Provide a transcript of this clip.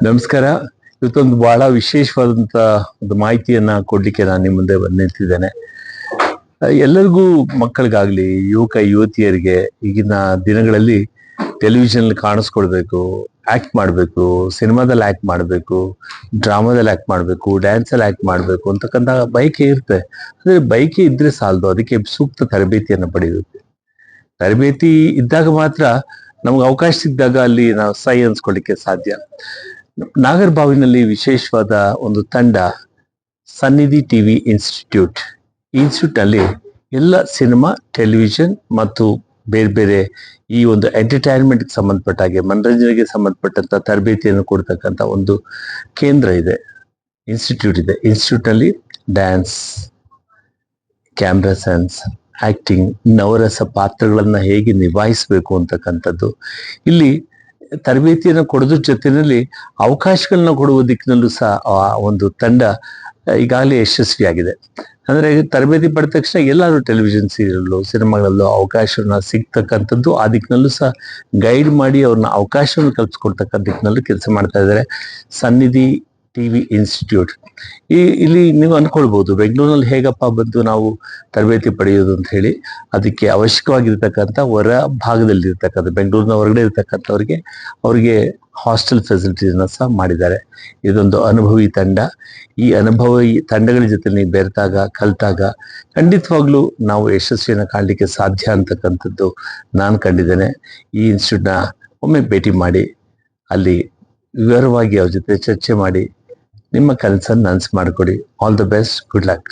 ನಮಸ್ಕಾರ. ಇವತ್ತೊಂದು ಬಹಳ ವಿಶೇಷವಾದಂತ ಒಂದು ಮಾಹಿತಿಯನ್ನ ಕೊಡ್ಲಿಕ್ಕೆ ನಾನು ನಿಮ್ಮ ಮುಂದೆ ಬಂದು ನಿಂತಿದ್ದೇನೆ. ಎಲ್ಲರಿಗೂ, ಮಕ್ಕಳಿಗಾಗ್ಲಿ, ಯುವತಿಯರಿಗೆ ಈಗಿನ ದಿನಗಳಲ್ಲಿ ಟೆಲಿವಿಷನ್ ಕಾಣಿಸ್ಕೊಳ್ಬೇಕು, ಆಕ್ಟ್ ಮಾಡಬೇಕು, ಸಿನಿಮಾದಲ್ಲಿ ಆಕ್ಟ್ ಮಾಡಬೇಕು, ಡ್ರಾಮಾದಲ್ಲಿ ಆಕ್ಟ್ ಮಾಡಬೇಕು, ಡ್ಯಾನ್ಸಲ್ಲಿ ಆಕ್ಟ್ ಮಾಡಬೇಕು ಅಂತಕ್ಕಂಥ ಬಯಕೆ ಇರುತ್ತೆ. ಅಂದ್ರೆ ಬಯಕೆ ಇದ್ರೆ ಸಾಲದು, ಅದಕ್ಕೆ ಸೂಕ್ತ ತರಬೇತಿಯನ್ನು ಪಡೆಯಬೇಕು. ತರಬೇತಿ ಇದ್ದಾಗ ಮಾತ್ರ ನಮ್ಗೆ ಅವಕಾಶ ಸಿಕ್ಕಿದಾಗ ಅಲ್ಲಿ ನಾವು ಸೈ ಅನ್ಸ್ಕೊಳ್ಳಿಕ್ಕೆ ಸಾಧ್ಯ. ನಾಗರಬಾವಿನಲ್ಲಿ ವಿಶೇಷವಾದ ಒಂದು ತಂಡ ಸನ್ನಿಧಿ ಟಿವಿ ಇನ್ಸ್ಟಿಟ್ಯೂಟ್ ಅಲ್ಲಿ ಎಲ್ಲ ಸಿನಿಮಾ, ಟೆಲಿವಿಷನ್ ಮತ್ತು ಬೇರೆ ಬೇರೆ ಈ ಒಂದು ಎಂಟರ್ಟೈನ್ಮೆಂಟ್ ಸಂಬಂಧಪಟ್ಟ ಹಾಗೆ, ಮನರಂಜನೆಗೆ ಸಂಬಂಧಪಟ್ಟಂತ ತರಬೇತಿಯನ್ನು ಕೊಡ್ತಕ್ಕಂಥ ಒಂದು ಕೇಂದ್ರ ಇದೆ, ಇನ್ಸ್ಟಿಟ್ಯೂಟ್ ಅಲ್ಲಿ ಡ್ಯಾನ್ಸ್, ಕ್ಯಾಮ್ರಾ ಸೆನ್ಸ್, ಆಕ್ಟಿಂಗ್, ನವರಸ ಪಾತ್ರಗಳನ್ನ ಹೇಗೆ ನಿಭಾಯಿಸಬೇಕು ಅಂತಕ್ಕಂಥದ್ದು ಇಲ್ಲಿ ತರಬೇತಿಯನ್ನು ಕೊಡೋದ್ರ ಜೊತೆಯಲ್ಲಿ ಅವಕಾಶಗಳನ್ನ ಕೊಡುವ ದಿಕ್ಕಿನಲ್ಲೂ ಸಹ ಆ ಒಂದು ತಂಡ ಈಗಾಗಲೇ ಯಶಸ್ವಿಯಾಗಿದೆ. ಅಂದ್ರೆ ತರಬೇತಿ ಪಡೆದ ತಕ್ಷಣ ಎಲ್ಲರೂ ಟೆಲಿವಿಷನ್ ಸೀರಿಯಲ್ಲು, ಸಿನಿಮಾಗಳಲ್ಲೂ ಅವಕಾಶವನ್ನ ಸಿಗ್ತಕ್ಕಂಥದ್ದು, ಆ ದಿಕ್ಕಿನಲ್ಲೂ ಸಹ ಗೈಡ್ ಮಾಡಿ ಅವ್ರನ್ನ ಅವಕಾಶವನ್ನು ಕಲ್ಪಿಸ್ಕೊಡ್ತಕ್ಕಂಥ ದಿಕ್ಕಿನಲ್ಲೂ ಕೆಲಸ ಮಾಡ್ತಾ ಇದ್ದಾರೆ ಸನ್ನಿಧಿ ಟಿವಿ ಇನ್ಸ್ಟಿಟ್ಯೂಟ್. ಇಲ್ಲಿ ನೀವು ಅನ್ಕೊಳ್ಬಹುದು, ಬೆಂಗಳೂರಿನಲ್ಲಿ ಹೇಗಪ್ಪ ಬಂದು ನಾವು ತರಬೇತಿ ಪಡೆಯೋದು ಅಂತ ಹೇಳಿ. ಅದಕ್ಕೆ ಅವಶ್ಯಕವಾಗಿರ್ತಕ್ಕಂಥ ಹೊರ ಭಾಗದಲ್ಲಿ ಇರ್ತಕ್ಕಂಥ, ಬೆಂಗಳೂರಿನ ಹೊರಗಡೆ ಅವ್ರಿಗೆ ಹಾಸ್ಟೆಲ್ ಫೆಸಿಲಿಟೀಸ್ನ ಸಹ ಮಾಡಿದ್ದಾರೆ. ಇದೊಂದು ಅನುಭವಿ ತಂಡ. ಈ ಅನುಭವಿ ತಂಡಗಳ ಜೊತೆ ನೀವು ಕಲ್ತಾಗ ಖಂಡಿತವಾಗ್ಲೂ ನಾವು ಯಶಸ್ವಿಯನ್ನು ಕಾಣಲಿಕ್ಕೆ ಸಾಧ್ಯ ಅಂತಕ್ಕಂಥದ್ದು ನಾನು ಕಂಡಿದ್ದೇನೆ. ಈ ಇನ್ಸ್ಟಿಟ್ಯೂಟ್ನ ಒಮ್ಮೆ ಭೇಟಿ ಮಾಡಿ, ಅಲ್ಲಿ ವಿವರವಾಗಿ ಅವ್ರ ಜೊತೆ ಚರ್ಚೆ ಮಾಡಿ ನಿಮ್ಮ ಕನಸನ್ನು ನನಸು ಮಾಡಿಕೊಡಿ. All the best, good luck.